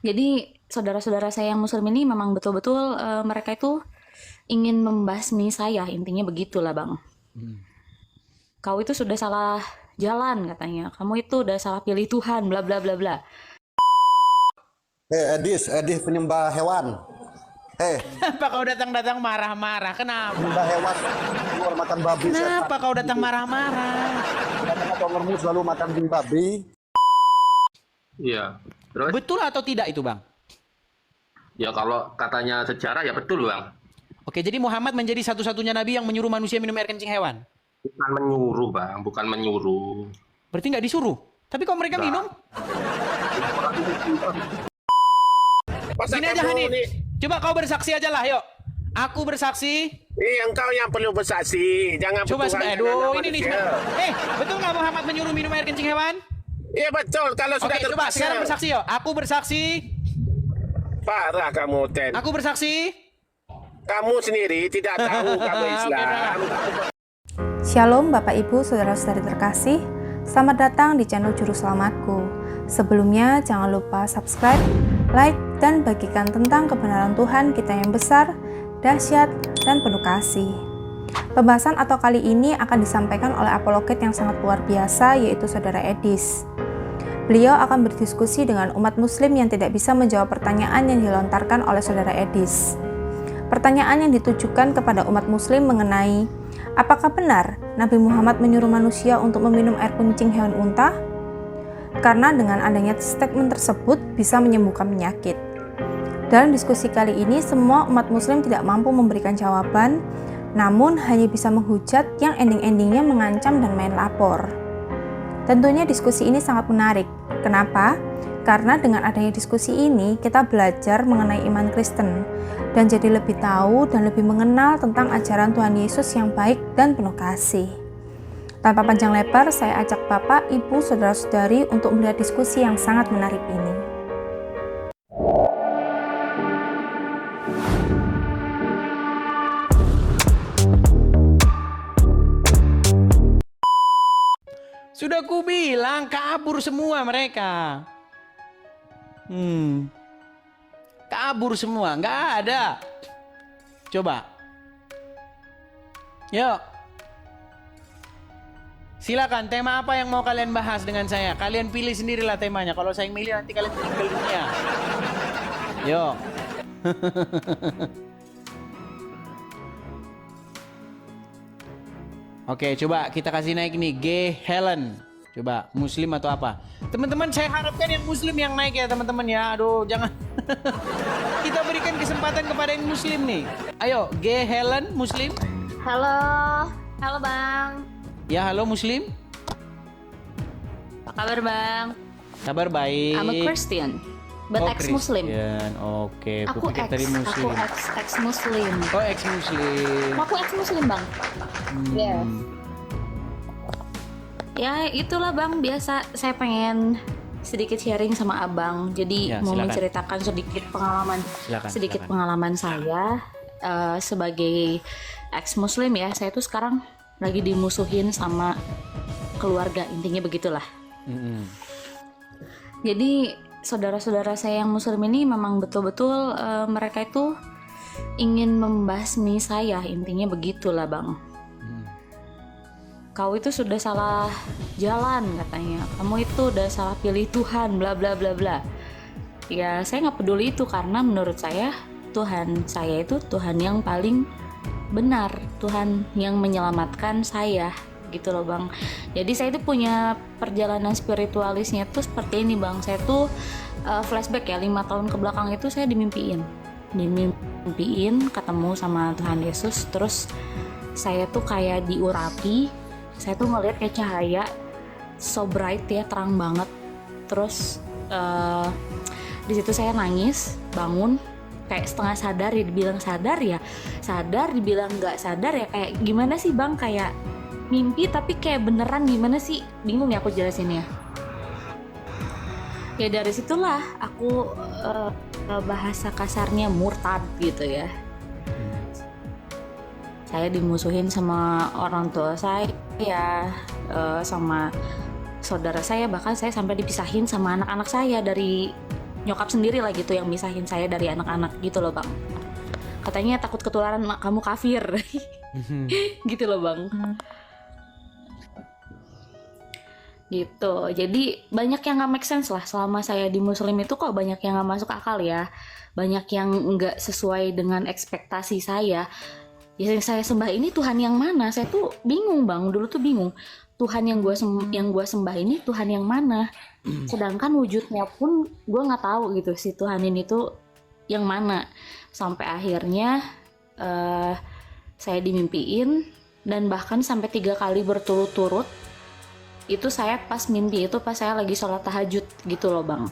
Jadi saudara-saudara saya yang muslim ini memang betul-betul mereka itu ingin membasmi saya, intinya begitulah Bang. Kau itu sudah salah jalan katanya, kamu itu udah salah pilih Tuhan, bla bla bla bla. Edis penyembah hewan. Kenapa kau datang-datang marah-marah? Kenapa? Penyembah hewan. Keluar makan babi. Kenapa kau datang marah-marah? Kenapa selalu makan babi? Iya. Terus? Betul atau tidak itu, Bang? Ya kalau katanya sejarah ya betul, Bang. Oke, jadi Muhammad menjadi satu-satunya nabi yang menyuruh manusia minum air kencing hewan. Bukan menyuruh, Bang. Bukan menyuruh. Berarti nggak disuruh. Tapi kok mereka minum? Sini aja, Hanif. Coba kau bersaksi aja lah, yuk. Aku bersaksi. Engkau yang perlu bersaksi. Jangan Coba bertuhan sebentar. dengan Aduh, ini nih. manusia. Betul nggak Muhammad menyuruh minum air kencing hewan? Iya betul. Kalau sudah Oke, coba terpaksa. sekarang bersaksi, yuk. Aku bersaksi. Parah kamu, Ten. Aku bersaksi. Kamu sendiri tidak tahu kamu Islam. Shalom Bapak Ibu Saudara-saudari terkasih, selamat datang di channel Juru Selamatku. Sebelumnya jangan lupa subscribe, like, dan bagikan tentang kebenaran Tuhan kita yang besar, dahsyat, dan penuh kasih. Pembahasan atau kali ini akan disampaikan oleh apologet yang sangat luar biasa, yaitu Saudara Edis. Beliau akan berdiskusi dengan umat muslim yang tidak bisa menjawab pertanyaan yang dilontarkan oleh Saudara Edis. Pertanyaan yang ditujukan kepada umat muslim mengenai apakah benar Nabi Muhammad menyuruh manusia untuk meminum air kencing hewan unta? Karena dengan adanya statement tersebut bisa menyembuhkan penyakit. Dalam diskusi kali ini, semua umat muslim tidak mampu memberikan jawaban, namun hanya bisa menghujat yang ending-endingnya mengancam dan main lapor. Tentunya diskusi ini sangat menarik. Kenapa? Karena dengan adanya diskusi ini, kita belajar mengenai iman Kristen dan jadi lebih tahu dan lebih mengenal tentang ajaran Tuhan Yesus yang baik dan penuh kasih. Tanpa panjang lebar, saya ajak Bapak, Ibu, Saudara-saudari untuk melihat diskusi yang sangat menarik ini. Sudah ku bilang kabur semua mereka. Kabur semua, nggak ada. Coba. Yuk. Silakan, tema apa yang mau kalian bahas dengan saya? Kalian pilih sendirilah temanya. Kalau saya yang milih nanti kalian tinggal dunia. Yuk. Oke, coba kita kasih naik nih. G. Helen. Coba, muslim atau apa? Teman-teman, saya harapkan yang muslim yang naik ya teman-teman ya. Aduh, jangan. Kita berikan kesempatan kepada yang muslim nih. Ayo, G. Helen, muslim. Halo, halo Bang. Ya, halo muslim. Apa kabar Bang? Kabar baik. I'm a Christian, but Oh, ex-Muslim. Christian. Oke, Aku pikir tadi muslim. ex-Muslim. Oh, ex-muslim. Aku ex-Muslim Bang. Yes. Ya itulah Bang, biasa saya pengen sedikit sharing sama Abang. Jadi Ya, mau silakan. menceritakan sedikit Silakan. pengalaman saya sebagai ex-Muslim ya. Saya tuh sekarang lagi dimusuhin sama keluarga, intinya begitulah. Jadi saudara-saudara saya yang muslim ini memang betul-betul mereka itu ingin membasmi saya, intinya begitulah Bang. Kau itu sudah salah jalan katanya, kamu itu udah salah pilih Tuhan, bla bla bla bla. Ya saya nggak peduli itu, karena menurut saya Tuhan saya itu Tuhan yang paling benar, Tuhan yang menyelamatkan saya gitu loh Bang. Jadi saya itu punya perjalanan spiritualisnya tuh seperti ini Bang. Saya tuh flashback ya, 5 tahun ke belakang itu saya dimimpiin ketemu sama Tuhan Yesus. Terus saya tuh kayak diurapi, saya tuh ngeliat kayak cahaya so bright ya, terang banget. Terus di situ saya nangis, bangun kayak setengah sadar ya, dibilang sadar ya sadar, dibilang nggak sadar ya kayak gimana sih Bang, kayak mimpi tapi kayak beneran, gimana sih, bingung ya aku jelasinnya. Ya dari situlah aku bahasa kasarnya murtad gitu ya. Saya dimusuhin sama orang tua saya, sama saudara saya, bahkan saya sampai dipisahin sama anak-anak saya dari nyokap sendiri lah gitu yang misahin saya dari anak-anak gitu loh Bang. Katanya takut ketularan kamu kafir. Gitu loh Bang. Gitu. Jadi banyak yang gak make sense lah selama saya di muslim itu, kok banyak yang gak masuk akal ya. Banyak yang gak sesuai dengan ekspektasi saya. Yang saya sembah ini Tuhan yang mana? Saya tuh bingung Bang, dulu tuh bingung. Tuhan yang gue sembah ini Tuhan yang mana? Sedangkan wujudnya pun gue gak tahu gitu si Tuhan ini tuh yang mana. Sampai akhirnya saya dimimpiin, dan bahkan sampai 3 kali berturut-turut itu saya pas mimpi itu pas saya lagi sholat tahajud gitu loh Bang.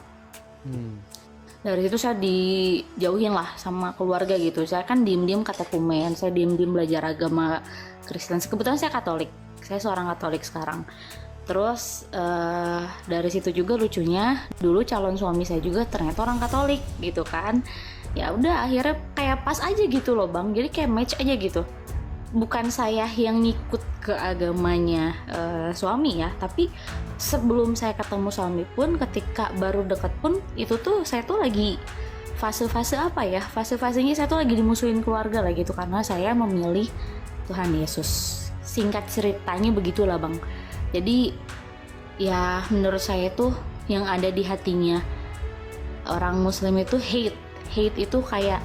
Dari situ saya dijauhin lah sama keluarga gitu. Saya kan diem-diem katekumen, saya diem-diem belajar agama Kristen. Kebetulan saya Katolik, saya seorang Katolik sekarang. Terus dari situ juga lucunya, dulu calon suami saya juga ternyata orang Katolik gitu kan. Ya udah akhirnya kayak pas aja gitu loh Bang, jadi kayak match aja gitu. Bukan saya yang ngikut ke agamanya suami ya, tapi sebelum saya ketemu suami pun, ketika baru deket pun, itu tuh saya tuh lagi fase-fase apa ya, fase-fasenya saya tuh lagi dimusuhin keluarga lah gitu, karena saya memilih Tuhan Yesus. Singkat ceritanya begitulah Bang. Jadi ya menurut saya tuh yang ada di hatinya orang muslim itu hate itu kayak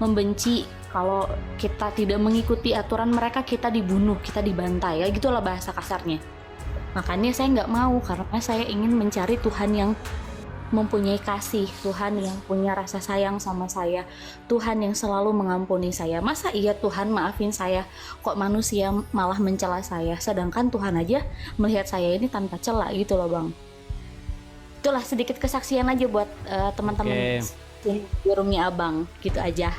membenci. Kalau kita tidak mengikuti aturan mereka, kita dibunuh, kita dibantai, ya gitulah bahasa kasarnya. Makanya saya nggak mau, karena saya ingin mencari Tuhan yang mempunyai kasih, Tuhan yang punya rasa sayang sama saya, Tuhan yang selalu mengampuni saya. Masa iya Tuhan maafin saya, kok manusia malah mencela saya, sedangkan Tuhan aja melihat saya ini tanpa cela gitu loh Bang. Itulah sedikit kesaksian aja buat teman-teman di roomnya Abang, gitu aja.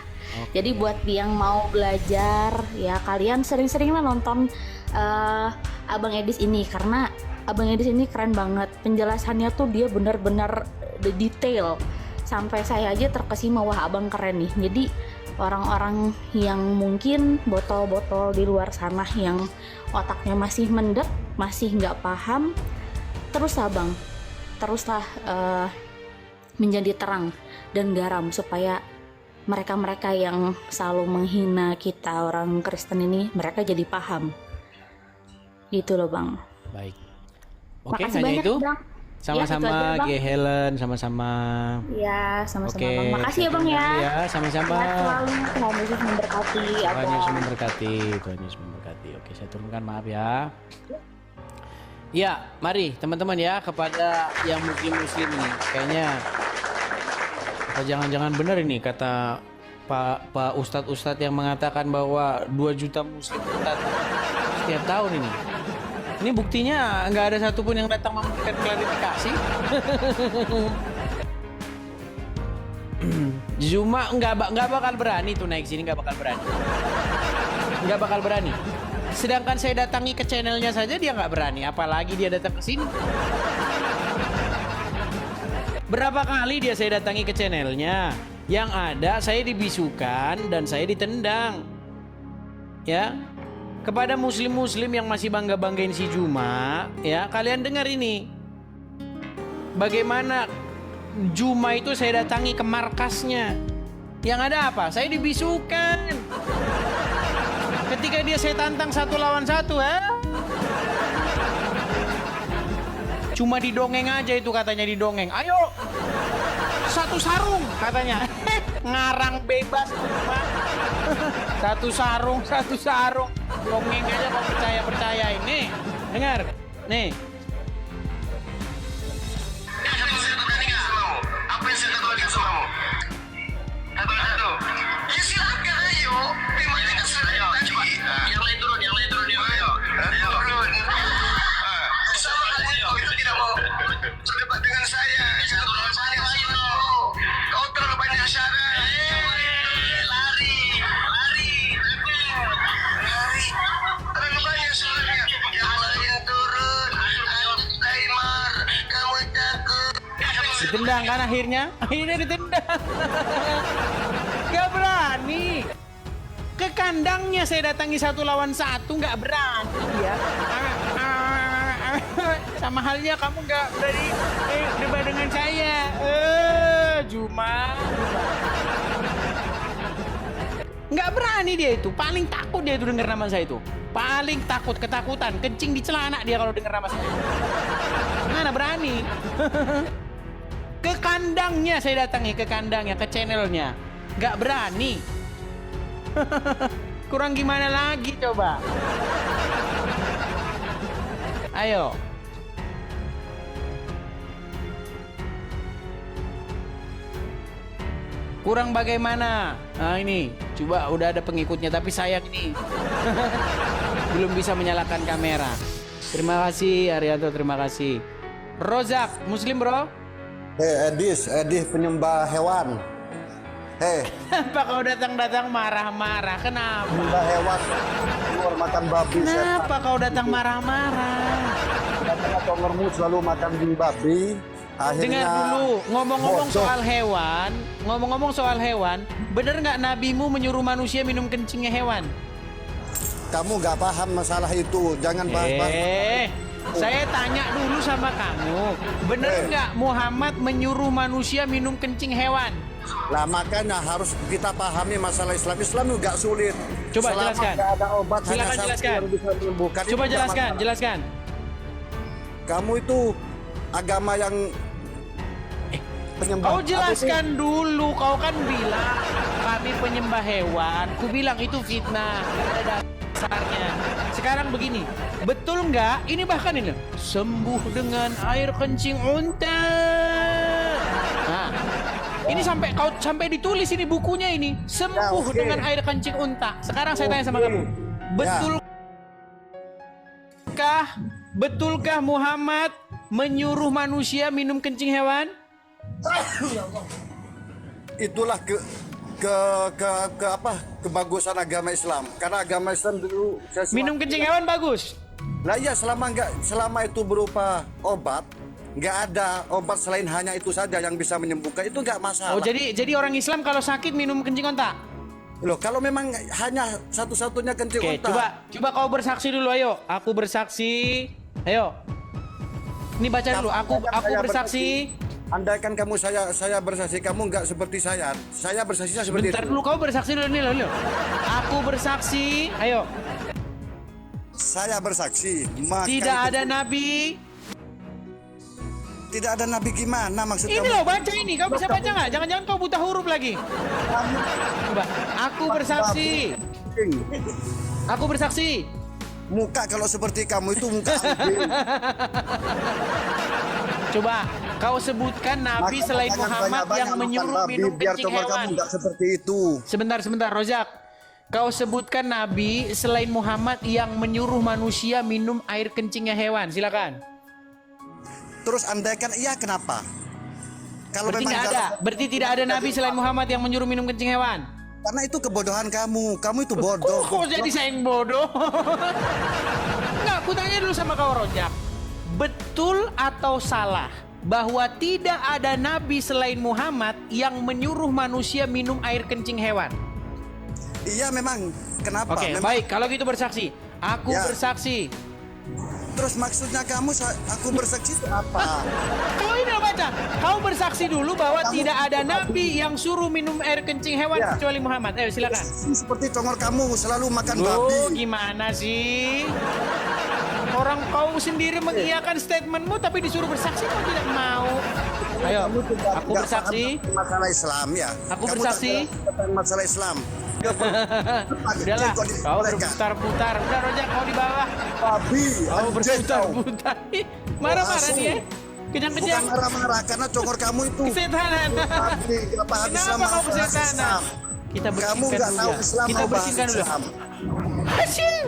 Jadi buat yang mau belajar ya, kalian sering-sering lah nonton Abang Edis ini, karena Abang Edis ini keren banget penjelasannya tuh, dia benar-benar detail sampai saya aja terkesima, wah Abang keren nih. Jadi orang-orang yang mungkin botol-botol di luar sana yang otaknya masih mendek, masih nggak paham, teruslah menjadi terang dan garam supaya mereka-mereka yang selalu menghina kita orang Kristen ini, mereka jadi paham. Gitu loh Bang. Baik. Oke, Makasih hanya banyak, itu. Bang. Sama-sama Ya, itu aja, G. Helen, sama-sama. Iya, sama-sama Oke, Bang. Makasih ya Bang ya. Ya, sama-sama. Sehat selalu, Tuhan Yesus memberkati. Tuhan Yesus Abang. memberkati, Tuhan Yesus memberkati. Oke, saya turunkan, maaf ya. Ya, mari teman-teman ya, kepada yang muslim ini, kayaknya apa jangan-jangan benar ini kata Pak Ustadz yang mengatakan bahwa 2 juta muslim setiap tahun ini. Ini buktinya nggak ada satupun yang datang memberikan klarifikasi. Zuma nggak bakal berani tuh naik sini, nggak bakal berani. Sedangkan saya datangi ke channelnya saja dia nggak berani, apalagi dia datang ke sini. Berapa kali dia saya datangi ke channelnya, yang ada saya dibisukan dan saya ditendang. Ya, kepada muslim-muslim yang masih bangga-banggain si Juma, ya kalian dengar ini. Bagaimana Juma itu saya datangi ke markasnya, yang ada apa? Saya dibisukan. Ketika dia saya tantang 1 lawan 1, cuma didongeng aja itu katanya, didongeng. Ayo, 1 sarung katanya. Ngarang bebas. 1 sarung. Dongeng aja mau percaya ini. Dengar, nih. Apa yang saya katakan sama kamu? Satu. Ya silakan ayo. Memang dengan saya tadi. Yang lain turun. Ayo. Turun. Sama itu tidak mau berdebat dengan saya. Saya turun saya ayo. Kau terlalu banyak syarat. Lari. Terlalu banyak syaratnya. Yang lain turun. Taimar, kamu takut. Ditendang kan akhirnya ditendang. Gak berani. Ke kandangnya saya datangi 1 lawan 1, gak berani ya. Sama halnya kamu gak berani debat dengan saya. Jumat. Nggak berani dia itu, paling takut dia itu denger nama saya itu. Paling takut, ketakutan, kencing di celana dia kalau denger nama saya. Mana berani? Ke kandangnya saya datangi, ke kandangnya, ke channelnya. Nggak berani. Kurang gimana lagi coba? Ayo. Kurang bagaimana? Nah ini, coba udah ada pengikutnya tapi sayang ini belum bisa menyalakan kamera. Terima kasih Arianto, terima kasih. Rozak, Muslim bro? Edih penyembah hewan. Apa kau datang-datang marah-marah? Kenapa? Penyembah hewan. Keluar makan babi. Kenapa kau datang marah-marah? Karena tongermu selalu makan babi. Akhirnya Dengar dulu, ngomong-ngomong bocor. soal hewan, bener nggak nabimu menyuruh manusia minum kencingnya hewan? Kamu nggak paham masalah itu. Jangan bahas-bahas. Saya tanya dulu sama kamu, bener nggak Muhammad menyuruh manusia minum kencing hewan? Lah makanya harus kita pahami masalah Islam. Islam itu nggak sulit. Coba Selama jelaskan. nggak ada obat, Silakan hanya satu jelaskan. yang bisa menyembuhkan. Coba Itu nggak jelaskan, masalah. jelaskan. Kamu itu agama yang penyembah. Kau apa jelaskan dulu, kau kan bilang kami penyembah hewan. Ku bilang itu fitnah, nggak ada dasarnya. Sekarang begini, betul nggak? Ini bahkan ini sembuh dengan air kencing unta. Nah, ini sampai ditulis ini bukunya ini sembuh Ya, oke. dengan air kencing unta. Sekarang saya tanya sama Oke. kamu, betulkah Muhammad menyuruh manusia minum kencing hewan? Itulah kebagusan agama Islam. Karena agama Islam dulu Minum kencing hewan bagus. Lah iya, selama itu berupa obat, nggak ada obat selain hanya itu saja yang bisa menyembuhkan, itu nggak masalah. Oh, jadi orang Islam kalau sakit minum kencing onta. Loh, kalau memang hanya satu-satunya kencing Oke, unta. coba kau bersaksi dulu, ayo. Aku bersaksi. Ayo. Ini baca dulu. Aku Saya bersaksi. Andaikan kamu saya bersaksi, kamu nggak seperti saya. Saya bersaksinya seperti Bentar itu. dulu, kau bersaksi dulu nih loh. Aku bersaksi. Ayo. Saya bersaksi. Maka Tidak itu- ada nabi. Tidak ada nabi gimana maksud Ini kamu? loh, baca ini. Kau bisa baca nggak? Jangan-jangan kau buta huruf lagi. Coba. Aku bersaksi. Aku bersaksi. Muka kalau seperti kamu itu muka anjing. Coba kau sebutkan nabi Maka selain jangan Muhammad banyak-banyak yang makan menyuruh babi, minum biar kencing tonggol kamu hewan. nggak seperti itu. Sebentar, Rozak. Kau sebutkan nabi selain Muhammad yang menyuruh manusia minum air kencingnya hewan. Silakan. Terus andaikan iya, kenapa? Kalau Berarti memang nggak ada. Berarti tidak ada nabi selain Muhammad yang menyuruh minum kencing hewan. Karena itu kebodohan kamu. Kamu itu bodoh. Kok jadi saya yang bodoh? Nggak, aku tanya dulu sama kau Rozak. Betul atau salah bahwa tidak ada nabi selain Muhammad yang menyuruh manusia minum air kencing hewan? Iya memang. Kenapa? Oke, Memang- baik. Kalau gitu bersaksi. Aku Ya. bersaksi. Terus maksudnya kamu aku bersaksi itu apa? Kau ini loh baca. Kau bersaksi dulu bahwa Kamu- tidak ada nabi yang suruh minum air kencing hewan Ya. kecuali Muhammad. Ayo silakan. Seperti congor kamu selalu makan babi. Loh, gimana sih? Orang kau sendiri mengiyakan statementmu tapi disuruh bersaksi kau tidak mau. Ayo, Kamu tidak- aku tidak bersaksi. paham masalah Islam ya. Aku Kamu bersaksi. tak tahu tentang masalah Islam. Udahlah, kau berputar-putar. Udah Rojak, kau di bawah. Babi. Kau anjing kau. berputar-putar. Ih, marah-marah asu. dia. Bukan Kejang-kejang. marah-marah karena congor kamu itu. Kesetanan. Babi, nggak paham Islam. Kenapa kau mau bahas kesetanan? Islam. Kita Kamu bersihkan nggak dulu tahu ya. Islam, Kita mau bahas bersihkan dulu. Islam. Hasil.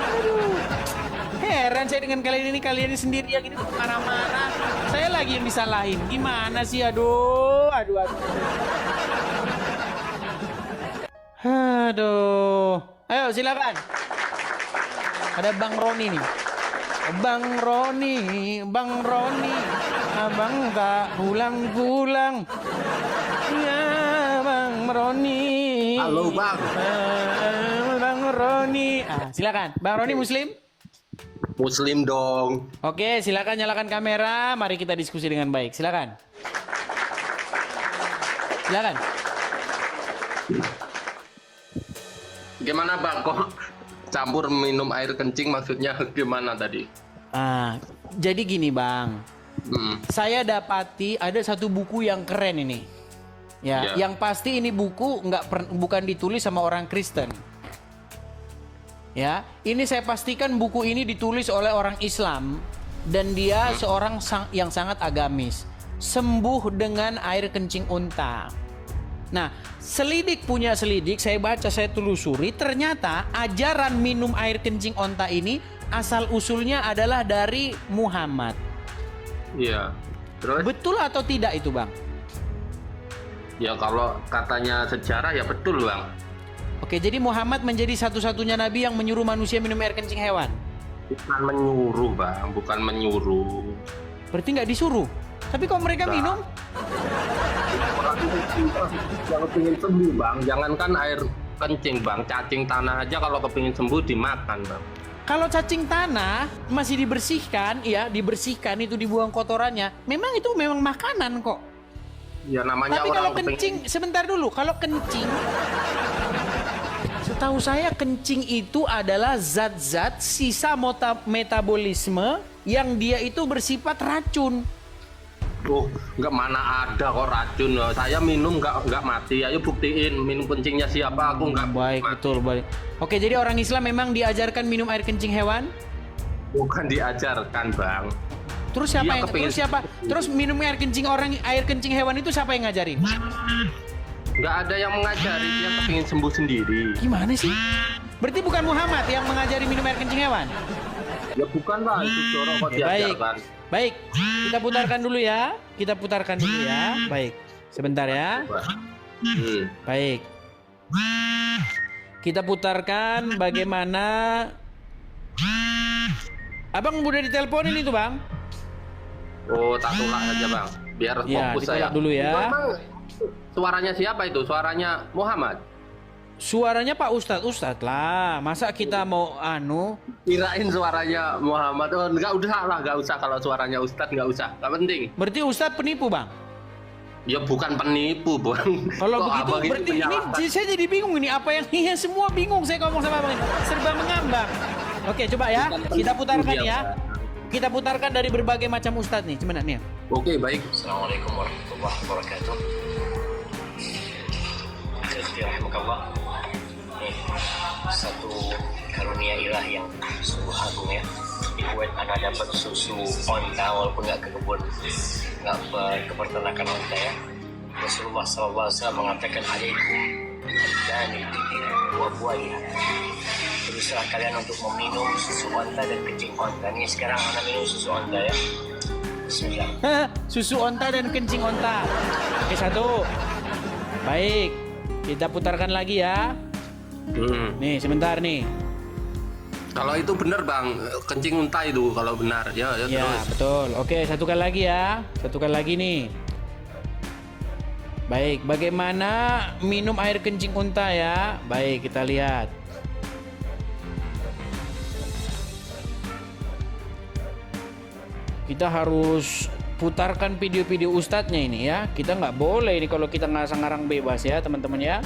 Aduh. Heran saya dengan kalian ini sendiri yang ini marah-marah. Saya lagi yang disalahin. Gimana sih? Aduh. Aduh. Ayo silakan. Ada Bang Roni nih. Bang Roni, abang tak pulang-pulang. Ya Bang Roni. Halo, Bang. Bang Roni. Silakan. Bang Roni Muslim? Muslim dong. Oke, silakan nyalakan kamera. Mari kita diskusi dengan baik. Silakan. Silakan. Gimana Bang, kok campur minum air kencing maksudnya gimana tadi? Jadi gini Bang. Saya dapati ada satu buku yang keren ini. Ya, yang pasti ini buku bukan ditulis sama orang Kristen. Ya, ini saya pastikan buku ini ditulis oleh orang Islam dan dia seorang yang sangat agamis. Sembuh dengan air kencing unta. Nah, selidik punya selidik, saya baca, saya telusuri, ternyata ajaran minum air kencing unta ini asal usulnya adalah dari Muhammad. Iya. Terus? Betul atau tidak itu, Bang? Ya kalau katanya sejarah ya betul, Bang. Oke, jadi Muhammad menjadi satu-satunya nabi yang menyuruh manusia minum air kencing hewan. Bukan menyuruh, Bang, bukan menyuruh. Berarti nggak disuruh. Tapi kok mereka minum? Kalau pengen sembuh, Bang, jangankan air kencing, Bang, cacing tanah aja kalau kepingin sembuh dimakan, Bang. Kalau cacing tanah masih dibersihkan, ya dibersihkan itu dibuang kotorannya. Memang itu memang makanan kok. Ya namanya Tapi orang kalau kencing, sebentar dulu, kalau kencing, setahu saya kencing itu adalah zat-zat sisa metabolisme yang dia itu bersifat racun. Oh, nggak mana ada kok racun. Saya minum nggak mati. Ayo buktiin minum kencingnya siapa, aku nggak Baik, mati. betul, baik. Oke, jadi orang Islam memang diajarkan minum air kencing hewan? Bukan diajarkan, Bang. Terus siapa Iya, yang kepingin. terus minum air kencing air kencing hewan itu siapa yang ngajarin? Nggak ada yang mengajari, dia kepingin sembuh sendiri. Gimana sih? Berarti bukan Muhammad yang mengajari minum air kencing hewan? Ya bukan lah, itu jorok kok Oke, baik. diajarkan. Baik, kita putarkan dulu ya. Kita putarkan dulu ya. Baik, sebentar ya. Baik. Kita putarkan bagaimana. Abang udah diteleponin itu, Bang? Oh, tak tolak aja, Bang. Biar Ya, fokus ditolak saya. dulu ya. Itu emang suaranya siapa itu? Suaranya Muhammad? Suaranya Pak Ustadz lah. Masa kita mau Kirain suaranya Muhammad. Oh, nggak usah kalau suaranya Ustadz, nggak usah. Nggak penting. Berarti Ustadz penipu, Bang? Ya bukan penipu, Bang. Kalau Kok begitu abang ini berarti menyalahkan? ini saya jadi bingung ini apa yang iya semua bingung saya ngomong sama Abang ini. Serba mengambang. Oke, coba ya. Kita putarkan ya. Kita putarkan dari berbagai macam Ustadz nih. Cuman nih. Oke, baik. Assalamualaikum warahmatullahi wabarakatuh. Rahmatullah. Satu karunia ilahi yang sungguh agung ya. Dibuat anak dapat susu onta walaupun nggak ke kebun, nggak ke peternakan onta ya. Rasulullah SAW mengatakan alaikum dan buah-buahnya. Berusaha kalian untuk meminum susu onta dan kencing onta. Ini sekarang anak minum susu onta ya. Bismillah. Susu onta dan kencing onta. Oke, satu. Baik. Kita putarkan lagi ya. Nih, sebentar nih. Kalau itu benar, Bang, kencing unta itu kalau benar. Ya Ya, terus. betul. Oke, satu kali lagi ya. Satu kali lagi nih. Baik, bagaimana minum air kencing unta ya? Baik, kita lihat. Kita harus putarkan video-video ustadznya ini ya. Kita nggak boleh ini kalau kita ngarang bebas ya, teman-teman ya.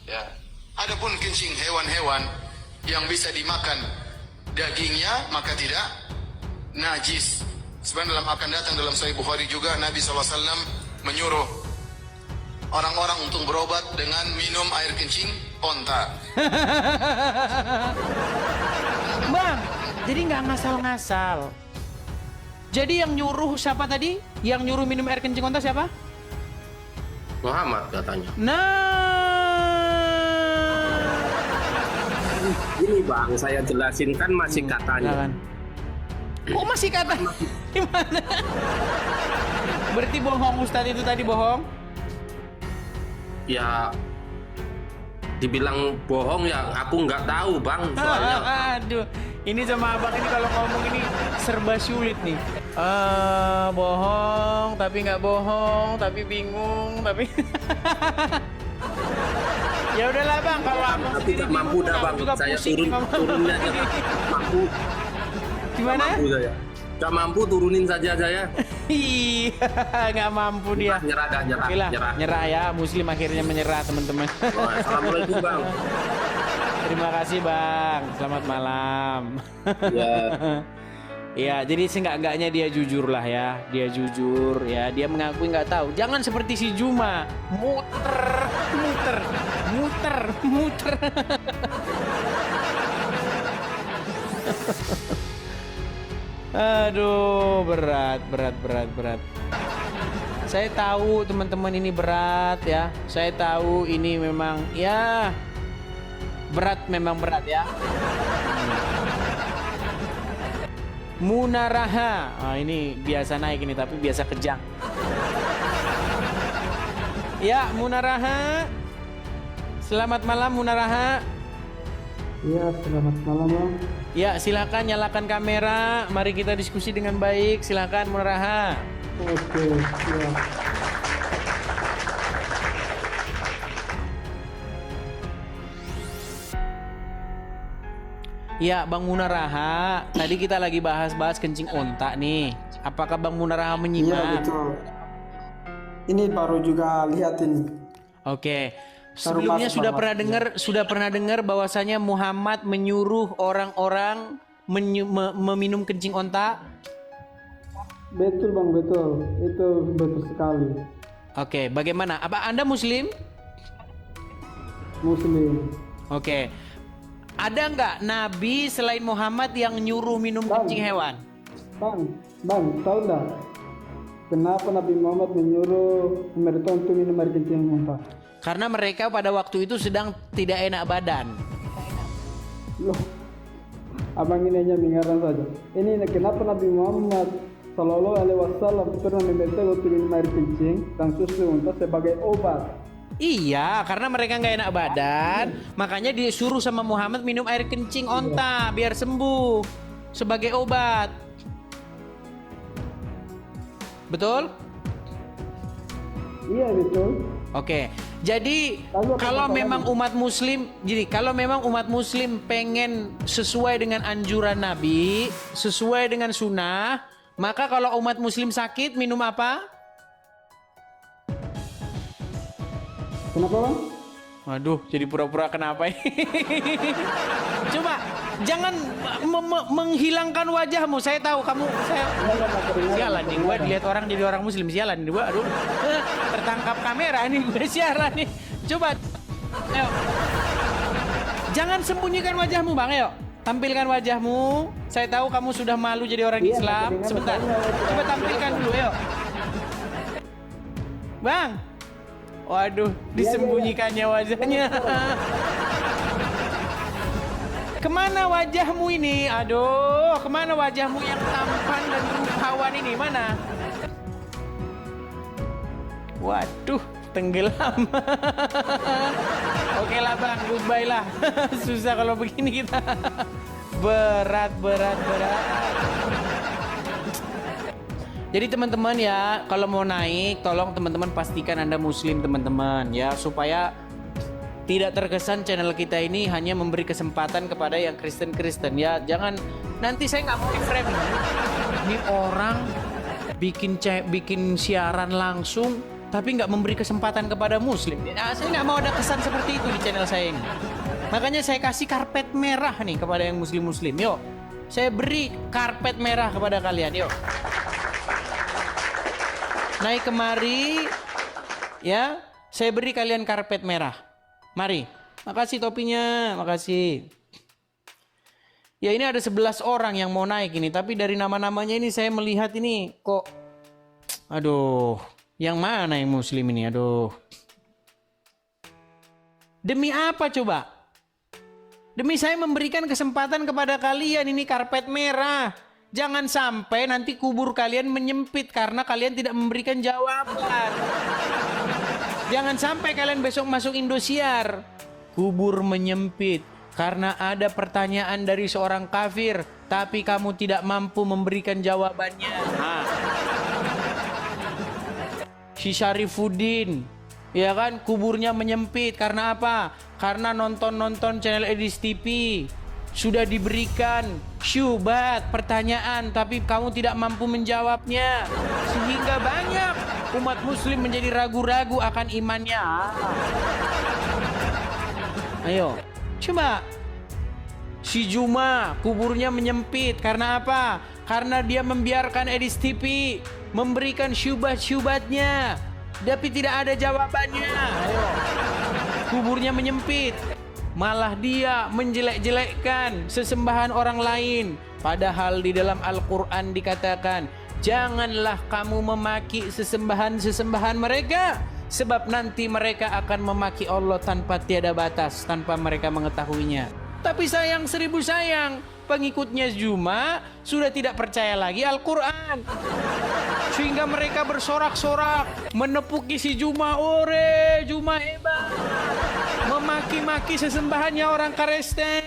Ya. Adapun kencing hewan-hewan yang bisa dimakan dagingnya maka tidak najis. Sebenarnya akan datang dalam Sahih Bukhari juga Nabi SAW menyuruh orang-orang untuk berobat dengan minum air kencing onta. Bang, jadi nggak ngasal-ngasal. Jadi yang nyuruh siapa tadi? Yang nyuruh minum air kencing onta siapa? Muhammad katanya. Ini, Bang, saya jelasin kan masih katanya. Kok masih kata? Gimana? Berarti bohong Ustadz itu tadi bohong? Ya dibilang bohong ya aku nggak tahu, Bang, soalnya. Aduh, ini sama abang ini kalau ngomong ini serba sulit nih. Bohong tapi nggak bohong, tapi bingung, tapi Ya udahlah bang, kalau abang Tapi sendiri gak mampu dah bang. juga Saya pusing nih, Bang. turunin aja. Mampu. Gimana? Mampu saya. Gak mampu turunin saja saya. Iya, nggak mampu dia. Nyerah dah, nyerah. Oke lah, Nyerah. nyerah ya. Muslim akhirnya menyerah teman-teman. Oh, Assalamualaikum bang. Terima kasih bang. Selamat malam. Ya. Ya, jadi seenggak-enggaknya dia jujur lah ya. Dia jujur ya. Dia mengakui nggak tahu. Jangan seperti si Juma. Muter. Aduh, berat. Saya tahu teman-teman ini berat ya. Saya tahu ini memang ya memang berat ya. Munaraha. Ah, ini biasa naik ini tapi biasa kejang. Ya, Munaraha. Selamat malam Munaraha. Iya, selamat malam bang. Ya, silakan nyalakan kamera. Mari kita diskusi dengan baik. Silakan Munaraha. Oke, ya. Ya, Bang Munaraha. Tadi kita lagi bahas kencing onta nih. Apakah Bang Munaraha Iya menyimak? betul. Ini baru juga lihat ini. Oke. Sebelumnya sudah pernah dengar bahwasanya Muhammad menyuruh orang-orang meminum kencing onta? Betul bang, betul. Itu betul sekali. Oke, bagaimana? Apa Anda Muslim? Muslim. Oke. Ada nggak nabi selain Muhammad yang nyuruh minum Bang. kencing hewan? Bang, tahu nggak? Kenapa Nabi Muhammad menyuruh mereka untuk minum air kencing muntah? Karena mereka pada waktu itu sedang tidak enak badan. Loh, abang ini hanya mengarang saja. Ini kenapa Nabi Muhammad Sallallahu Alaihi Wasallam pernah meminta untuk minum air kencing dan susu unta sebagai obat? Iya, karena mereka nggak enak badan, makanya disuruh sama Muhammad minum air kencing onta biar sembuh sebagai obat. Betul? Iya betul. Oke. Jadi Lalu apa kalau masalahnya? memang umat muslim pengen sesuai dengan anjuran Nabi, sesuai dengan sunnah, maka kalau umat muslim sakit minum apa? Kenapa bang? Waduh, jadi pura-pura kenapa ini? Coba jangan menghilangkan wajahmu. Saya tahu kamu. Sialan nih, gue dilihat orang jadi orang muslim. Sialan nih, gue. Aduh, tertangkap kamera nih, gue siaran nih. Coba, ayo. Jangan sembunyikan wajahmu, bang. Ayo, tampilkan wajahmu. Saya tahu kamu sudah malu jadi orang Islam. Sebentar, coba tampilkan dulu, ayo. Bang. Waduh, disembunyikannya wajahnya. Kemana wajahmu ini? Aduh, kemana wajahmu yang tampan dan rupawan ini? Mana? Waduh, tenggelam. Oke lah bang, goodbye lah. Susah kalau begini kita. Berat. Jadi teman-teman ya, kalau mau naik, tolong teman-teman pastikan Anda Muslim teman-teman ya, supaya tidak terkesan channel kita ini hanya memberi kesempatan kepada yang Kristen-Kristen ya. Jangan, nanti saya nggak mau di-frame. Ini orang bikin siaran langsung, tapi nggak memberi kesempatan kepada Muslim. Nah, saya nggak mau ada kesan seperti itu di channel saya ini. Makanya saya kasih karpet merah nih kepada yang Muslim-Muslim. Yuk, saya beri karpet merah kepada kalian. Yuk. Naik kemari, ya, saya beri kalian karpet merah. Mari, makasih topinya, makasih. Ya ini ada 11 orang yang mau naik ini, tapi dari nama-namanya ini saya melihat ini kok, aduh, yang mana yang Muslim ini, aduh. Demi apa coba? Demi saya memberikan kesempatan kepada kalian ini karpet merah. Jangan sampai nanti kubur kalian menyempit karena kalian tidak memberikan jawaban. Jangan sampai kalian besok masuk Indosiar, kubur menyempit karena ada pertanyaan dari seorang kafir, tapi kamu tidak mampu memberikan jawabannya. Si Syarifuddin Ya kan, kuburnya menyempit karena apa? Karena nonton channel Edis TV. Sudah diberikan syubhat, pertanyaan, tapi kamu tidak mampu menjawabnya. Sehingga banyak umat muslim menjadi ragu-ragu akan imannya. Ayo, coba. Si Juma kuburnya menyempit karena apa? Karena dia membiarkan Edis TV memberikan syubhat-syubhatnya, tapi tidak ada jawabannya. Ayo. Kuburnya menyempit. Malah dia menjelek-jelekkan sesembahan orang lain. Padahal di dalam Al-Quran dikatakan, janganlah kamu memaki sesembahan-sesembahan mereka, sebab nanti mereka akan memaki Allah tanpa tiada batas, tanpa mereka mengetahuinya. Tapi sayang seribu sayang, pengikutnya Juma sudah tidak percaya lagi Al-Quran. Sehingga mereka bersorak-sorak, menepuki si Juma, ore Juma hebat. Memaki-maki sesembahannya orang Kristen.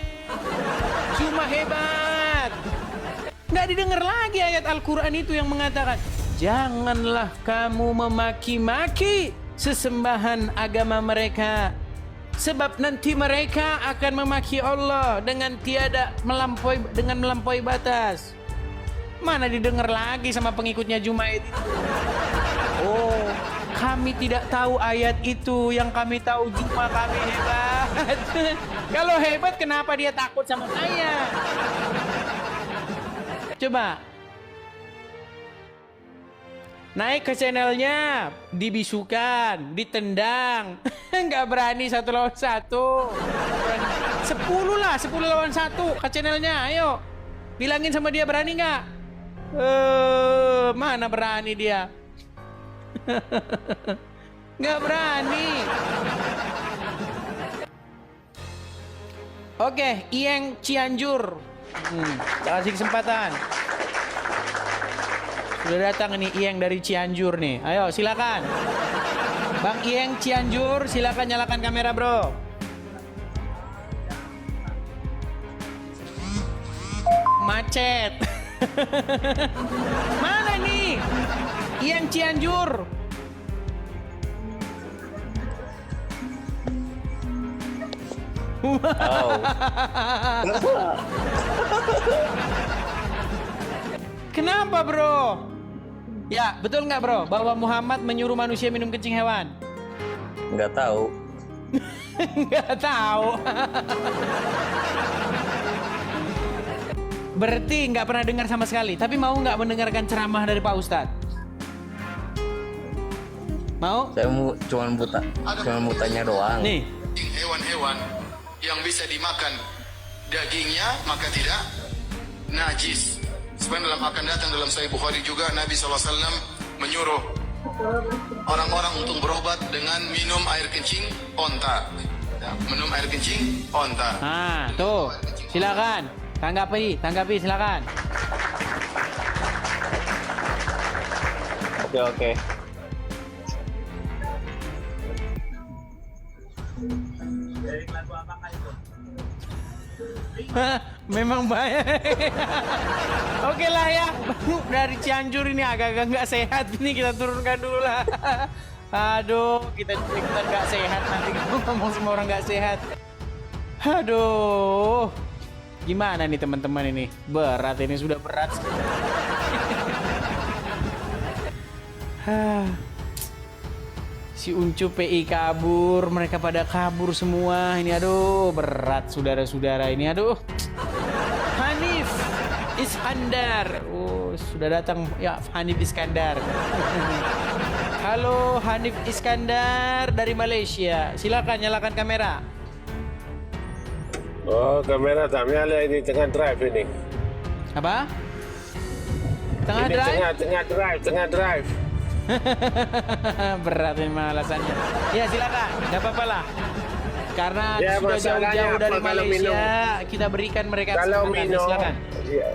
Juma hebat. Nggak didengar lagi ayat Al-Quran itu yang mengatakan, janganlah kamu memaki-maki sesembahan agama mereka, sebab nanti mereka akan memaki Allah dengan melampaui batas. Mana didengar lagi sama pengikutnya Jumaid itu. Oh, kami tidak tahu ayat itu. Yang kami tahu Juma kami hebat. Kalau hebat kenapa dia takut sama saya? Coba naik ke channelnya, dibisukan, ditendang. Nggak berani 1 lawan 1. 10 lawan 1 ke channelnya. Ayo, bilangin sama dia, berani nggak? Mana berani dia? Nggak berani. Oke, Iyeng Cianjur. Kasih kesempatan. Sudah datang nih Iyeng dari Cianjur nih. Ayo silakan. Bang Iyeng Cianjur, silakan nyalakan kamera, bro. Macet. Mana nih Iyeng Cianjur? Wow. Kenapa, bro? Ya, betul nggak, bro, bahwa Muhammad menyuruh manusia minum kencing hewan? Nggak tahu. Nggak tahu. Berarti nggak pernah dengar sama sekali. Tapi mau nggak mendengarkan ceramah dari Pak Ustadz? Mau? Saya cuma mau tanya doang. Nih. Hewan-hewan yang bisa dimakan dagingnya maka tidak najis. Sebenarnya akan datang dalam Sahih Bukhari juga Nabi SAW menyuruh orang-orang untuk berobat dengan minum air kencing onta. Minum air kencing onta. Ah, tuh. Silakan. Tanggapi silakan. Oke. Memang banyak. Oke lah ya. Dari Cianjur ini agak-agak nggak sehat. Ini kita turunkan dulu lah. Aduh, kita nggak sehat nanti ngomong semua orang nggak sehat. Aduh, gimana nih teman-teman ini? Berat ini, sudah berat. Si Uncu PI kabur, mereka pada kabur semua. Ini aduh, berat saudara-saudara ini, aduh. Hanif Iskandar. Oh, sudah datang ya Hanif Iskandar. Halo Hanif Iskandar dari Malaysia. Silakan nyalakan kamera. Oh, kamera tak nyala ini, tengah drive ini. Apa? Tengah ini drive? Tengah drive. Berat memang alasannya. Ya silakan, nggak apa-apa lah. Karena Ya, sudah jauh-jauh dari kalau Malaysia, kita berikan mereka Kalau kesempatan. minum, Silakan.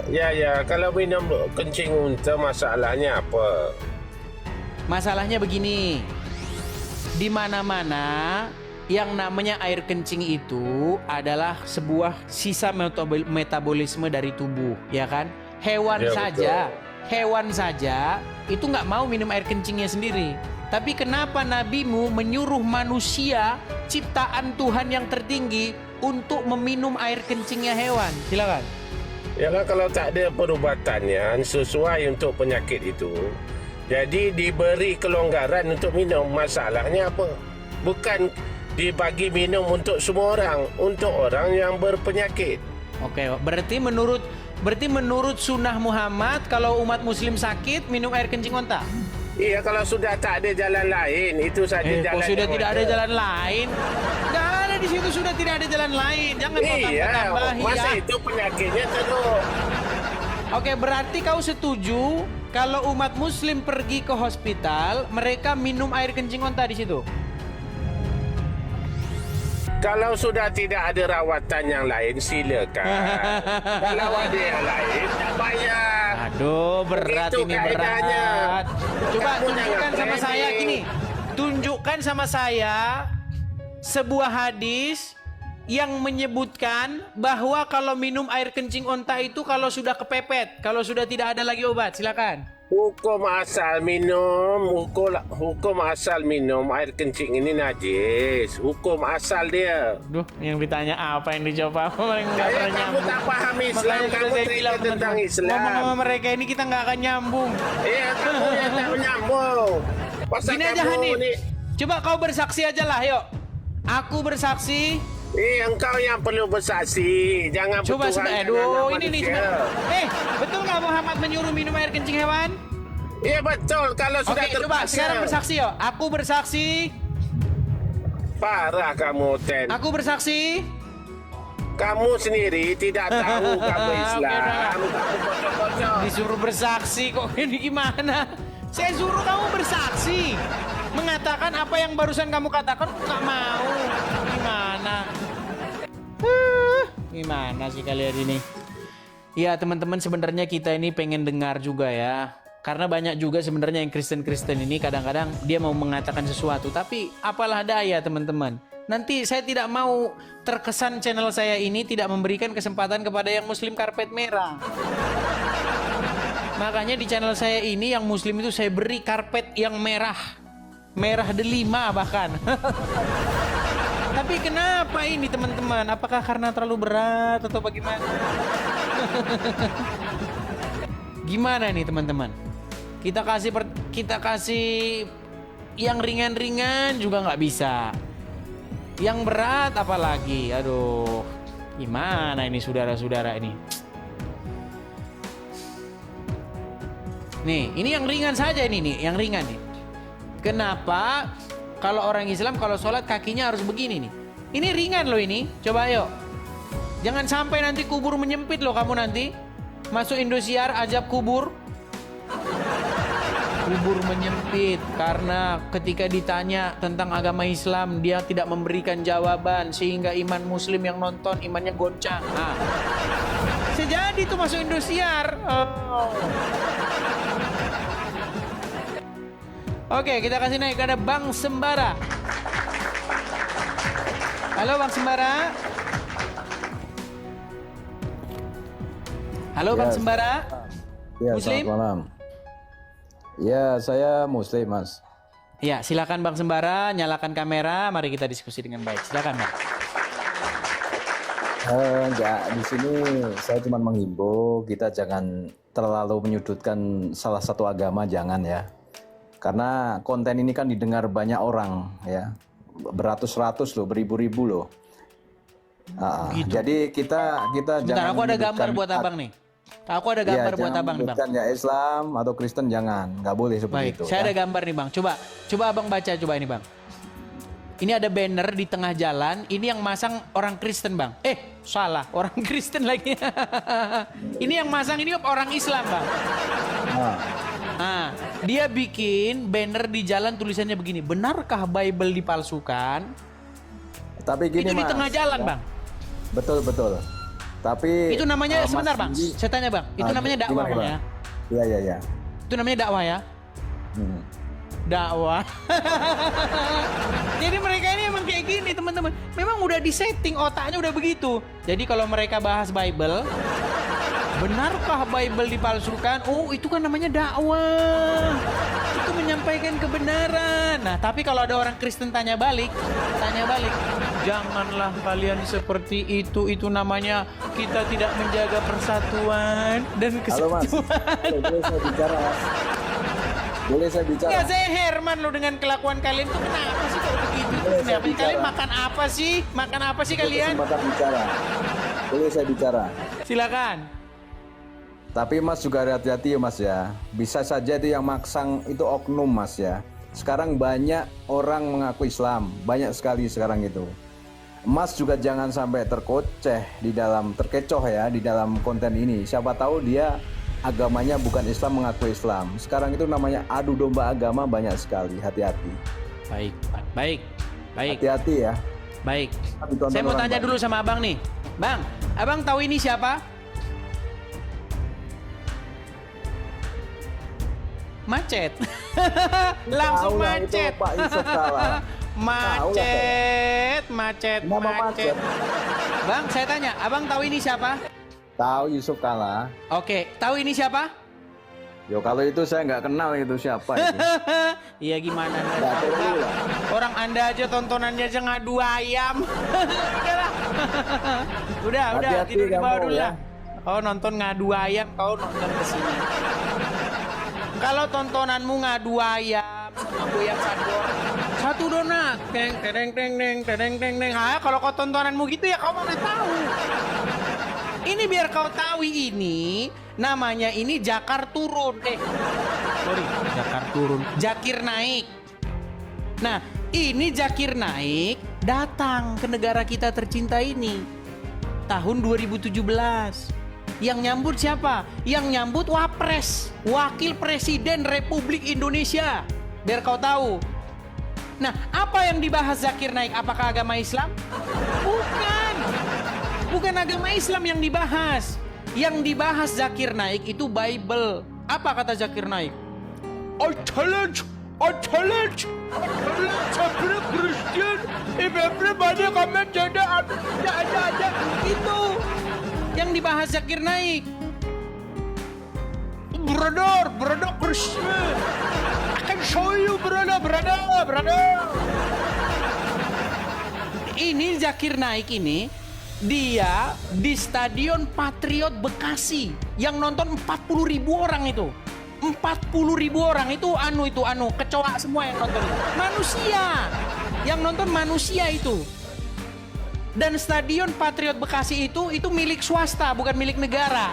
ya, kalau minum kencing unta masalahnya apa? Masalahnya begini, di mana-mana yang namanya air kencing itu adalah sebuah sisa metabolisme dari tubuh, ya kan? Hewan Ya, saja itu nggak mau minum air kencingnya sendiri. Tapi kenapa nabimu menyuruh manusia ciptaan Tuhan yang tertinggi untuk meminum air kencingnya hewan? Silakan. Yalah, kalau tak ada perubatannya sesuai untuk penyakit itu, jadi diberi kelonggaran untuk minum. Masalahnya apa? Bukan dibagi minum untuk semua orang, untuk orang yang berpenyakit. Oke, berarti menurut sunnah Muhammad, kalau umat muslim sakit minum air kencing onta. Iya, kalau sudah tak ada jalan lain, itu saja jalan. Sudah tidak ada jalan lain. Nggak ada di situ, sudah tidak ada jalan lain. Jangan kau tambah-tambah. Masa itu penyakitnya terus. Oke, berarti kau setuju kalau umat muslim pergi ke hospital, mereka minum air kencing onta di situ? Kalau sudah tidak ada rawatan yang lain, silakan. Kalau ada yang lain, tak payah. Aduh, berat Begitu ini kaedahnya. berat. Coba Kamu tunjukkan jangan sama saya remeh. gini. Tunjukkan sama saya sebuah hadis yang menyebutkan bahwa kalau minum air kencing onta itu kalau sudah kepepet, kalau sudah tidak ada lagi obat. Silakan. Hukum asal minum air kencing ini najis. Hukum asal dia. Duh, yang ditanya apa yang dijawab apa? Nggak Kamu pernah nyambung. tak paham Islam, Makanya kamu saya cerita bilang, tentang teman-teman, Islam. ngomong sama mereka ini kita nggak akan nyambung. Iya, kamu yang tak menyambung. Pasal Gini aja kamu Hanif, ni. coba kau bersaksi aja lah, yuk. Aku bersaksi. Engkau yang perlu bersaksi. Jangan Coba bertuhan sebentar, dengan aduh, anak ini nih manusia. coba. Betul nggak Muhammad menyuruh minum air kencing hewan? Iya betul. Kalau sudah Oke, coba terpaksa. sekarang bersaksi yuk. Aku bersaksi. Parah kamu, Ten. Aku bersaksi. Kamu sendiri tidak tahu kamu Islam. Kamu kocok-kocok. Disuruh bersaksi kok ini gimana? Saya suruh kamu bersaksi. Mengatakan apa yang barusan kamu katakan nggak mau. Gimana? Gimana sih kalian ini? Ya teman-teman, sebenarnya kita ini pengen dengar juga ya. Karena banyak juga sebenarnya yang Kristen-Kristen ini kadang-kadang dia mau mengatakan sesuatu. Tapi apalah daya teman-teman. Nanti saya tidak mau terkesan channel saya ini tidak memberikan kesempatan kepada yang muslim karpet merah. Makanya di channel saya ini yang muslim itu saya beri karpet yang merah. Merah delima bahkan. Tapi kenapa ini teman-teman? Apakah karena terlalu berat atau bagaimana? Gimana nih teman-teman? Kita kasih yang ringan-ringan juga nggak bisa. Yang berat apalagi. Aduh, gimana ini saudara-saudara ini? Nih, ini yang ringan saja ini yang ringan nih. Kenapa kalau orang Islam kalau sholat kakinya harus begini nih? Ini ringan loh ini. Coba yuk. Jangan sampai nanti kubur menyempit loh kamu nanti. Masuk Indosiar ajab kubur. Kubur menyempit karena ketika ditanya tentang agama Islam dia tidak memberikan jawaban sehingga iman muslim yang nonton imannya goncang. Nah, sejadi tuh masuk Indosiar. Oke, kita kasih naik ada Bang Sembara. Halo Bang Sembara. Halo Bang Sembara. Ya, Muslim? selamat malam. Ya, saya Muslim, Mas. Ya, silakan Bang Sembara, nyalakan kamera, mari kita diskusi dengan baik. Silakan, Bang. Enggak, di sini saya cuma menghimbau kita jangan terlalu menyudutkan salah satu agama, jangan ya. Karena konten ini kan didengar banyak orang ya, beratus-ratus loh, beribu-ribu loh. Gitu. Jadi kita Bentar, jangan aku ada gambar menyudutkan buat abang nih. Aku ada gambar buat abang nih, Bang. Jangan ya Islam atau Kristen jangan, nggak boleh seperti Baik, itu. saya ya. ada gambar nih, Bang. Coba abang baca, coba ini, Bang. Ini ada banner di tengah jalan. Ini yang masang orang Kristen, Bang. Salah, orang Kristen lagi. Ini yang masang ini orang Islam, Bang. Nah, dia bikin banner di jalan tulisannya begini. Benarkah Bible dipalsukan? Tapi gini, itu di Mas, tengah jalan, ya. Bang. Betul. Tapi Itu namanya Mas sebentar, Bang. Sandi- Saya tanya, Bang. Itu namanya dakwah, gimana, Bang, Bang? ya? Iya. Itu namanya dakwah ya? Dakwah. Jadi mereka ini emang kayak gini, teman-teman. Memang udah disetting otaknya udah begitu. Jadi kalau mereka bahas Bible, benarkah Bible dipalsukan? Oh, itu kan namanya dakwah. Itu menyampaikan kebenaran. Nah, tapi kalau ada orang Kristen tanya balik, janganlah kalian seperti itu namanya kita tidak menjaga persatuan dan Halo Mas, kesatuan. boleh saya bicara Mas? Boleh saya bicara? Nggak, saya Herman lo dengan kelakuan kalian tuh kenapa sih kalau begitu? Boleh saya Kenapa? bicara? Kalian makan apa sih? Makan apa sih kalian? Kesempatan bicara. Boleh saya bicara? Silakan. Tapi Mas juga hati-hati ya Mas ya. Bisa saja itu yang maksang itu oknum Mas ya. Sekarang banyak orang mengaku Islam, banyak sekali sekarang itu. Mas juga jangan sampai terkecoh ya di dalam konten ini. Siapa tahu dia agamanya bukan Islam, mengaku Islam. Sekarang itu namanya adu domba agama banyak sekali. Hati-hati. Baik. Hati-hati ya. Baik. Ditonton Saya mau orang tanya banyak. dulu sama abang nih. Bang, abang tahu ini siapa? Macet. Langsung Tahu lah itu, macet. Pak Yusuf Kalla. Macet. Nama macet. Bang, saya tanya, abang tahu ini siapa? Tahu Yusuf Kalla. Oke, tahu ini siapa? Yo kalau itu saya nggak kenal itu siapa itu. Iya gimana? Nggak perlu lah. Orang Anda aja tontonannya aja ngadu ayam. Udahlah. udah, Hati-hati tidur di bawah kamu, dulu ya. lah. Kau nonton ngadu ayam, kau nonton ke sini. Kalau tontonanmu ngadu ayam, sama goyang satu donat, teng. Kalau kau tontonanmu gitu ya kau mana tahu. Ini biar kau tahu ini namanya ini Jakar turun. Jakar turun. Jakir naik. Nah, ini Jakir naik datang ke negara kita tercinta ini tahun 2017. Yang nyambut siapa? Yang nyambut Wapres, Wakil Presiden Republik Indonesia. Biar kau tahu. Nah, apa yang dibahas Zakir Naik? Apakah agama Islam? Bukan agama Islam yang dibahas. Yang dibahas Zakir Naik itu Bible. Apa kata Zakir Naik? I challenge every Christian. If everybody come and say that, ada. Itu yang dibahas Zakir Naik. Brother Christian. I can show you brother. Ini Zakir Naik ini dia di Stadion Patriot Bekasi yang nonton 40.000 orang itu. 40.000 orang itu kecoa semua yang nonton. Manusia. Yang nonton manusia itu. Dan Stadion Patriot Bekasi itu milik swasta, bukan milik negara.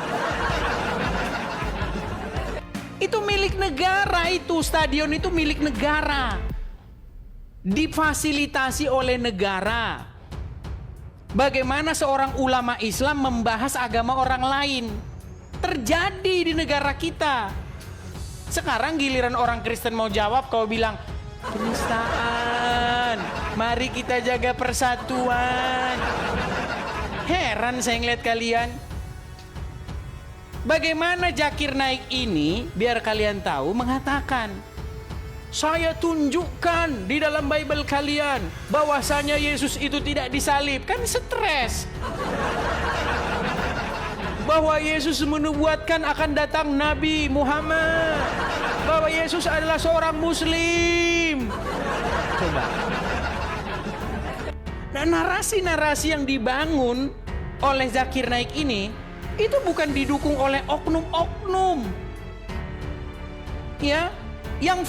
Itu milik negara itu, stadion itu milik negara. Difasilitasi oleh negara. Bagaimana seorang ulama Islam membahas agama orang lain? Terjadi di negara kita. Sekarang giliran orang Kristen mau jawab, kau bilang penistaan. Mari kita jaga persatuan. Heran saya ngeliat kalian. Bagaimana Zakir Naik ini, biar kalian tahu, mengatakan, saya tunjukkan di dalam Bible kalian bahwasanya Yesus itu tidak disalib. Kan stres. Bahwa Yesus menubuatkan akan datang Nabi Muhammad. Bahwa Yesus adalah seorang Muslim. Coba. Nah, narasi-narasi yang dibangun oleh Zakir Naik ini itu bukan didukung oleh oknum-oknum. Ya, yang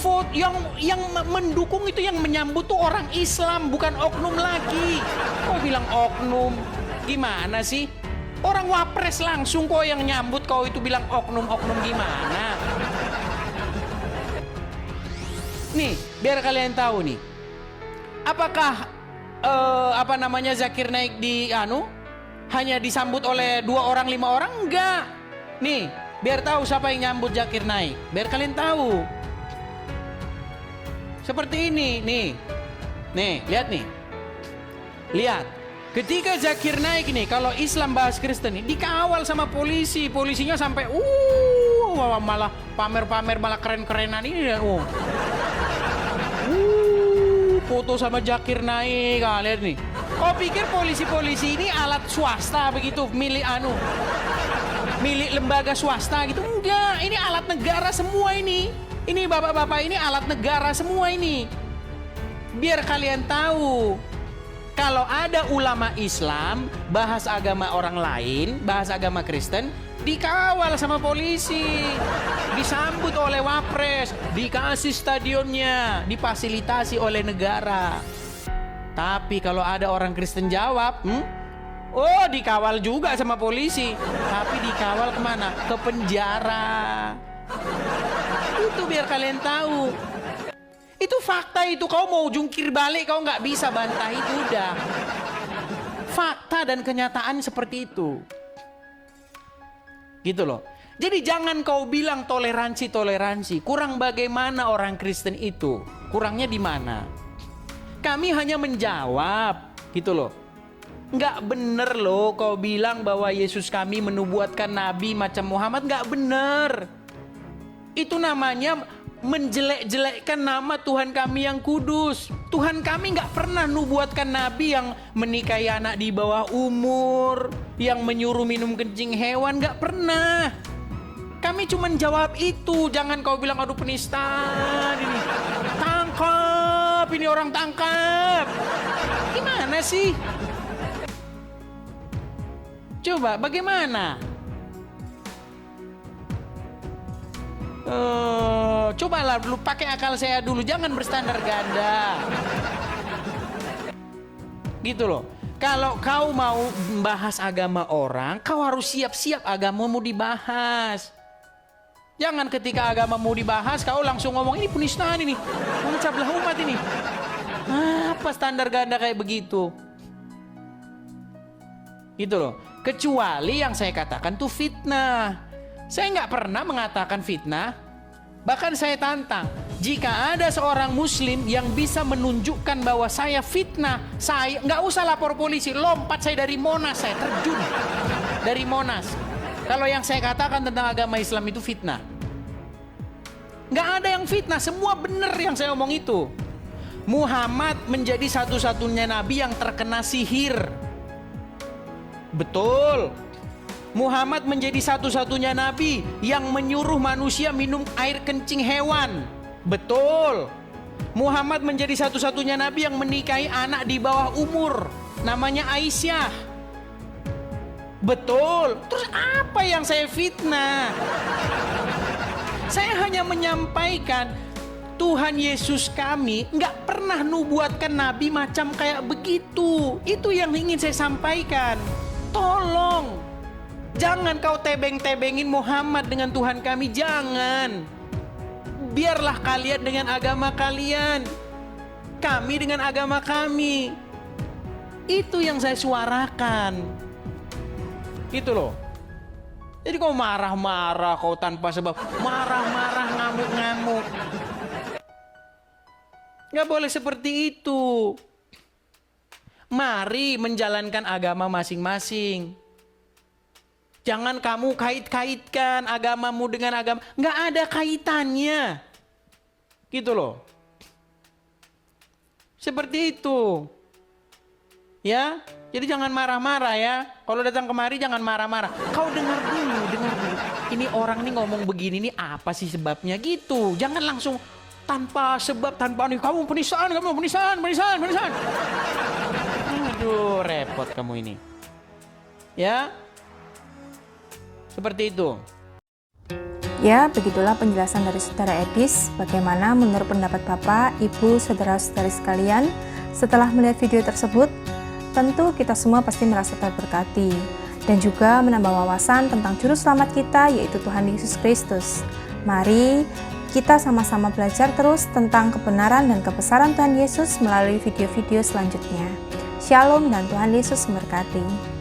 mendukung itu, yang menyambut tuh orang Islam, bukan oknum lagi. Kau bilang oknum, gimana sih? Orang Wapres langsung kok yang nyambut, kau itu bilang oknum-oknum gimana? Nih, biar kalian tahu nih. Apakah Zakir Naik hanya disambut oleh 2 orang 5 orang? Enggak. Nih, biar tahu siapa yang nyambut Zakir Naik. Biar kalian tahu. Seperti ini, nih. Nih, lihat nih. Lihat. Ketika Zakir Naik nih, kalau Islam bahas Kristen nih, dikawal sama polisi. Polisinya sampai malah pamer-pamer, malah keren-kerenan ini dan foto sama Zakir Naik. Lihat nih. Kau pikir polisi-polisi ini alat swasta begitu, milik lembaga swasta gitu? Enggak, ini alat negara semua ini. Ini bapak-bapak ini alat negara semua ini. Biar kalian tahu, kalau ada ulama Islam bahas agama orang lain, bahas agama Kristen, dikawal sama polisi, disambut oleh wapres, dikasih stadionnya, difasilitasi oleh negara. Tapi kalau ada orang Kristen jawab, oh dikawal juga sama polisi, tapi dikawal kemana? Ke penjara. Itu biar kalian tahu. Itu fakta itu, kau mau jungkir balik kau nggak bisa bantah, itu udah. Fakta dan kenyataan seperti itu. Gitu loh. Jadi jangan kau bilang toleransi. Kurang bagaimana orang Kristen itu? Kurangnya di mana? Kami hanya menjawab, gitu loh. Nggak bener loh kau bilang bahwa Yesus kami menubuatkan nabi macam Muhammad, nggak bener. Itu namanya menjelek-jelekkan nama Tuhan kami yang kudus. Tuhan kami nggak pernah nubuatkan nabi yang menikahi anak di bawah umur, yang menyuruh minum kencing hewan, nggak pernah. Kami cuma jawab itu. Jangan kau bilang aduh penistaan ini. Tangkap, ini orang tangkap. Gimana sih? Coba bagaimana? Cobalah dulu pakai akal saya dulu, jangan berstandar ganda. Gitu loh. Kalau kau mau membahas agama orang, kau harus siap-siap agamamu dibahas. Jangan ketika agamamu dibahas kau langsung ngomong ini penistaan ini, memecah belah umat ini. Apa standar ganda kayak begitu? Gitu loh. Kecuali yang saya katakan tuh fitnah. Saya nggak pernah mengatakan fitnah. Bahkan saya tantang, jika ada seorang muslim yang bisa menunjukkan bahwa saya fitnah, saya nggak usah lapor polisi, lompat saya dari Monas, saya terjun dari Monas. Kalau yang saya katakan tentang agama Islam itu fitnah. Nggak ada yang fitnah, semua benar yang saya omong itu. Muhammad menjadi satu-satunya nabi yang terkena sihir. Betul. Muhammad menjadi satu-satunya nabi yang menyuruh manusia minum air kencing hewan. Betul. Muhammad menjadi satu-satunya nabi yang menikahi anak di bawah umur, namanya Aisyah. Betul. Terus apa yang saya fitnah? Saya hanya menyampaikan Tuhan Yesus kami nggak pernah nubuatkan nabi macam kayak begitu. Itu yang ingin saya sampaikan. Tolong. Jangan kau tebeng-tebengin Muhammad dengan Tuhan kami, jangan. Biarlah kalian dengan agama kalian, kami dengan agama kami. Itu yang saya suarakan. Gitu loh. Jadi kau marah-marah, kau tanpa sebab, marah-marah, ngamuk-ngamuk. Gak boleh seperti itu. Mari menjalankan agama masing-masing. Jangan kamu kait-kaitkan agamamu dengan agama. Nggak ada kaitannya. Gitu loh. Seperti itu. Ya. Jadi jangan marah-marah ya. Kalau datang kemari jangan marah-marah. Kau dengar dulu. Ini orang nih ngomong begini nih apa sih sebabnya gitu. Jangan langsung tanpa sebab, tanpa nih kamu penistaan. Aduh, repot kamu ini. Ya. Seperti itu. Ya, begitulah penjelasan dari Saudara Edis. Bagaimana menurut pendapat Bapak, Ibu, Saudara-saudari sekalian setelah melihat video tersebut? Tentu kita semua pasti merasa terberkati dan juga menambah wawasan tentang juru selamat kita, yaitu Tuhan Yesus Kristus. Mari kita sama-sama belajar terus tentang kebenaran dan kebesaran Tuhan Yesus melalui video-video selanjutnya. Shalom dan Tuhan Yesus memberkati.